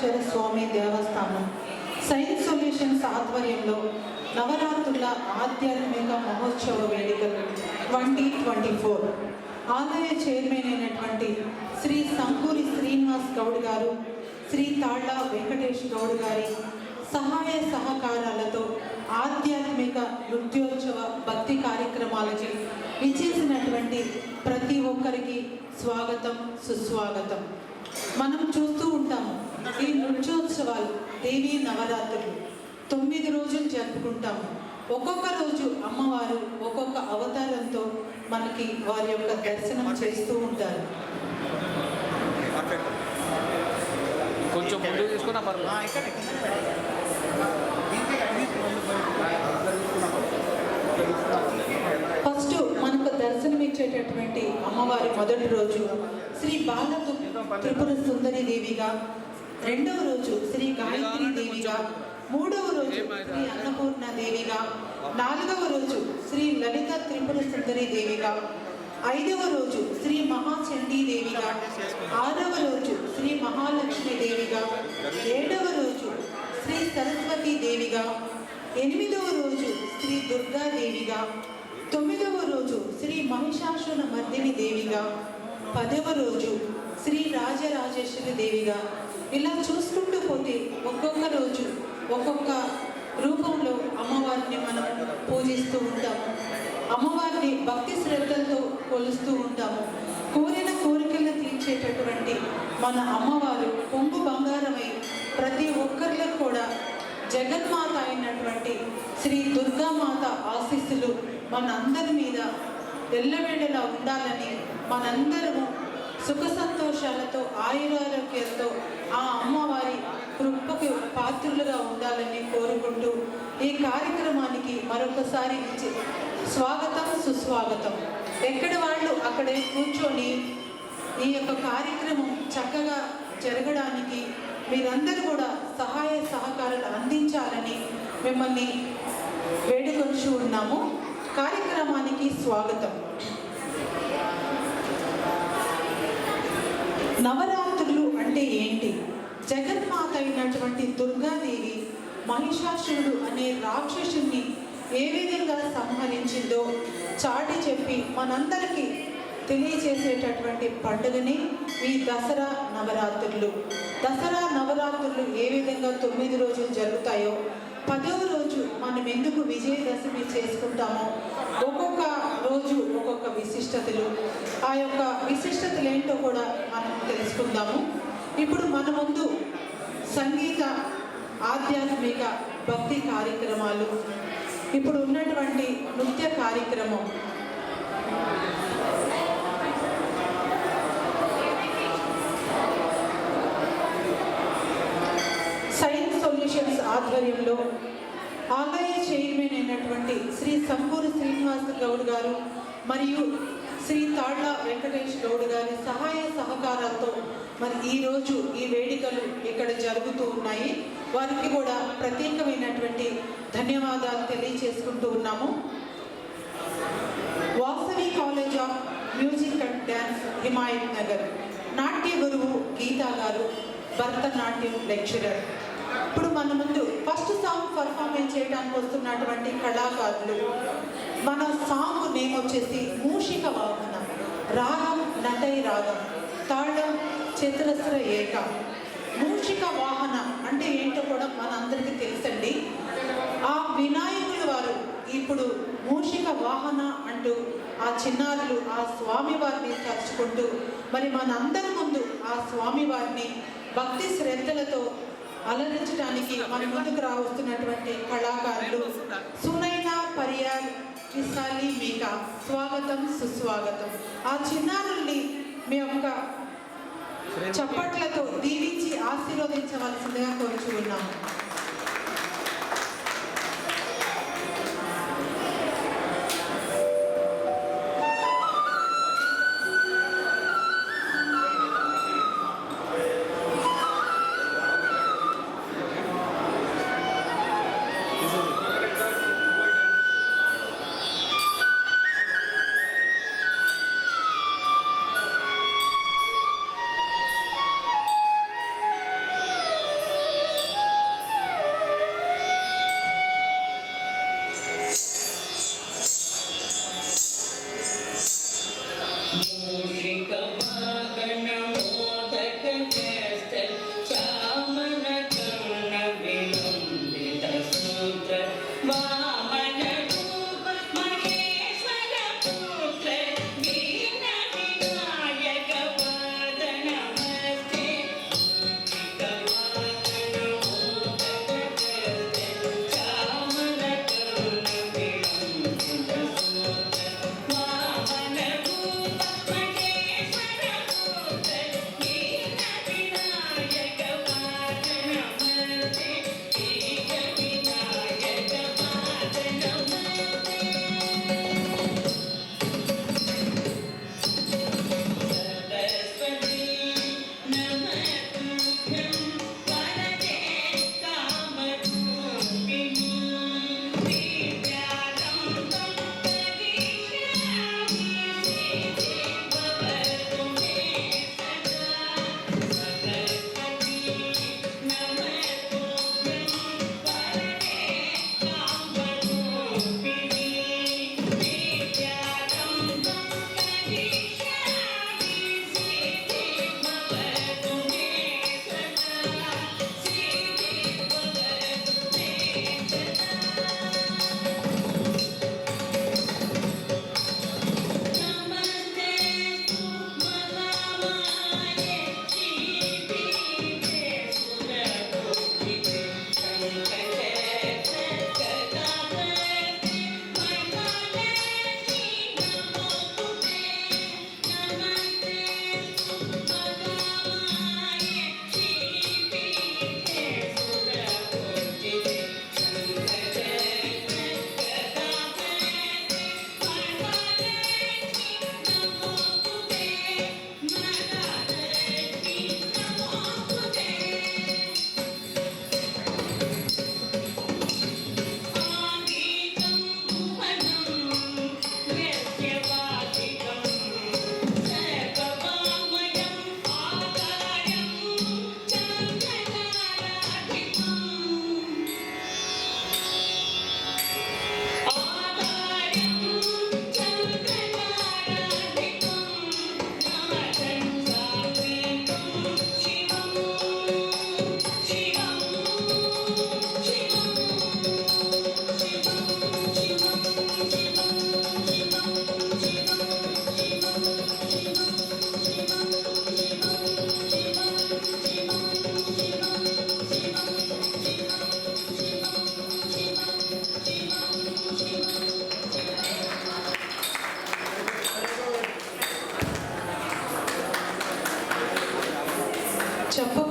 వెంకటేశ్వర స్వామి దేవస్థానం science solutions ఆధ్వర్యంలో నవరాత్రుల ఆధ్యాత్మిక మహోత్సవ వేడుకలు 2024 ఆలయ చైర్మన్ అయినటువంటి శ్రీ సంకూరి శ్రీనివాస్ గౌడ్ గారు, శ్రీ తాళ్ళ వెంకటేష్ గౌడ్ గారి సహాయ సహకారాలతో ఆధ్యాత్మిక నృత్యోత్సవ భక్తి కార్యక్రమాలకి విచ్చేసినటువంటి ప్రతి ఒక్కరికి స్వాగతం, సుస్వాగతం. మనం చూస్తూ ఉంటాము ఈ నృత్యోత్సవాలు, దేవీ నవరాత్రులు 9 రోజులు జరుపుకుంటాము. ఒక్కొక్క రోజు అమ్మవారు ఒక్కొక్క అవతారంతో మనకి వారి యొక్క దర్శనం చేస్తూ ఉంటారు. కొంచెం ముందు తీసుకున్నా ఫస్ట్ మనకు దర్శనం ఇచ్చేటటువంటి అమ్మవారి మొదటి రోజు శ్రీ బాల త్రిపుర సుందరి దేవిగా, రెండవ రోజు శ్రీ గాయత్రి దేవిగా, మూడవ రోజు శ్రీ అన్నపూర్ణ దేవిగా, నాలుగవ రోజు శ్రీ లలిత త్రిపుర సుందరి దేవిగా, ఐదవ రోజు శ్రీ మహాచండీ దేవిగా, ఆరవ రోజు శ్రీ మహాలక్ష్మి దేవిగా, ఏడవ రోజు శ్రీ సరస్వతి దేవిగా, ఎనిమిదవ రోజు శ్రీ దుర్గా దేవిగా, తొమ్మిదవ రోజు శ్రీ మహిషాసుర మర్దిని దేవిగా, 10వ రోజు శ్రీ రాజరాజేశ్వరి దేవిగా. ఇలా చూసుకుంటూ పోతే ఒక్కొక్క రోజు ఒక్కొక్క రూపంలో అమ్మవారిని మనం పూజిస్తూ ఉంటాము. అమ్మవారిని భక్తి శ్రద్ధలతో కొలుస్తూ ఉంటాము. కోరిన కోరికలను తీర్చేటటువంటి మన అమ్మవారు కొంగు బంగారమై ప్రతి ఒక్కరిలో కూడా జగన్మాత అయినటువంటి శ్రీ దుర్గామాత ఆశీస్సులు మనందరి మీద ఎల్లవేళలా ఉండాలని, మనందరము సుఖ సంతోషాలతో ఆయురారోగ్యంతో ఆ అమ్మవారి కృపకు పాత్రులుగా ఉండాలని కోరుకుంటూ ఈ కార్యక్రమానికి మరొకసారి స్వాగతం, సుస్వాగతం. ఎక్కడ వాళ్ళు అక్కడే కూర్చొని ఈ యొక్క కార్యక్రమం చక్కగా జరగడానికి మీరందరూ కూడా సహాయ సహకారాలు అందించాలని మిమ్మల్ని వేడుకొంచు ఉన్నాము. కార్యక్రమానికి స్వాగతం. నవరాత్రులు అంటే ఏంటి? జగన్మాత అయినటువంటి దుర్గాదేవి మహిషాసురుడు అనే రాక్షసుని ఏ విధంగా సంహరించిందో చాటి చెప్పి మనందరికీ తెలియజేసేటటువంటి పండుగనే ఈ దసరా నవరాత్రులు. దసరా నవరాత్రులు ఏ విధంగా 9 రోజులు జరుగుతాయో, 10వ రోజు మనం ఎందుకు విజయదశమి చేసుకుంటామో, ఒక్కొక్క రోజు ఒక్కొక్క విశిష్టతలు, ఆ యొక్క విశిష్టతలు ఏంటో కూడా మనం తెలుసుకుందాము. ఇప్పుడు మన ముందు సంగీత, ఆధ్యాత్మిక, భక్తి కార్యక్రమాలు, ఇప్పుడు ఉన్నటువంటి నృత్య కార్యక్రమం, సైన్స్ సొల్యూషన్స్ ఆధ్వర్యంలో ఆలయ చైర్మన్ అయినటువంటి శ్రీ సంకూరి శ్రీనివాస్ గౌడ్ గారు మరియు శ్రీ తాళ్ళ వెంకటేష్ గౌడ్ గారి సహాయ సహకారాలతో మరి ఈరోజు ఈ వేడుకలు ఇక్కడ జరుగుతూ ఉన్నాయి. వారికి కూడా ప్రత్యేకమైనటువంటి ధన్యవాదాలు తెలియజేసుకుంటూ ఉన్నాము. Vasavi college of music and dance, Himayat Nagar, నాట్య గురువు గీతా గారు, భరతనాట్యం లెక్చరర్. ఇప్పుడు మన ముందు ఫస్ట్ సాంగ్ పర్ఫార్మెన్స్ చేయడానికి వస్తున్నటువంటి కళాకారులు. మన సాంగ్ నేమ్ వచ్చేసి మూషిక వాహన, రాగం నటై రాగం, తాళం చతురస్ర ఏక. మూషిక వాహన అంటే ఏంటో కూడా మనందరికీ తెలుసండి. ఆ వినాయకుడు వారు ఇప్పుడు మూషిక వాహన అంటూ ఆ చిన్నారులు ఆ స్వామివారిని తలుచుకుంటూ మరి మనందరి ముందు ఆ స్వామివారిని భక్తి శ్రద్ధలతో అలరించడానికి మన ముందుకు రావస్తున్నటువంటి కళాకారులు సునైనా పరియార్ విశాలి మీకా. స్వాగతం, సుస్వాగతం. ఆ చిన్నారుల్ని మీ యొక్క చప్పట్లతో దీవించి ఆశీర్వదించవలసిందిగా కోరుచు ఉన్నాము. చెప్పు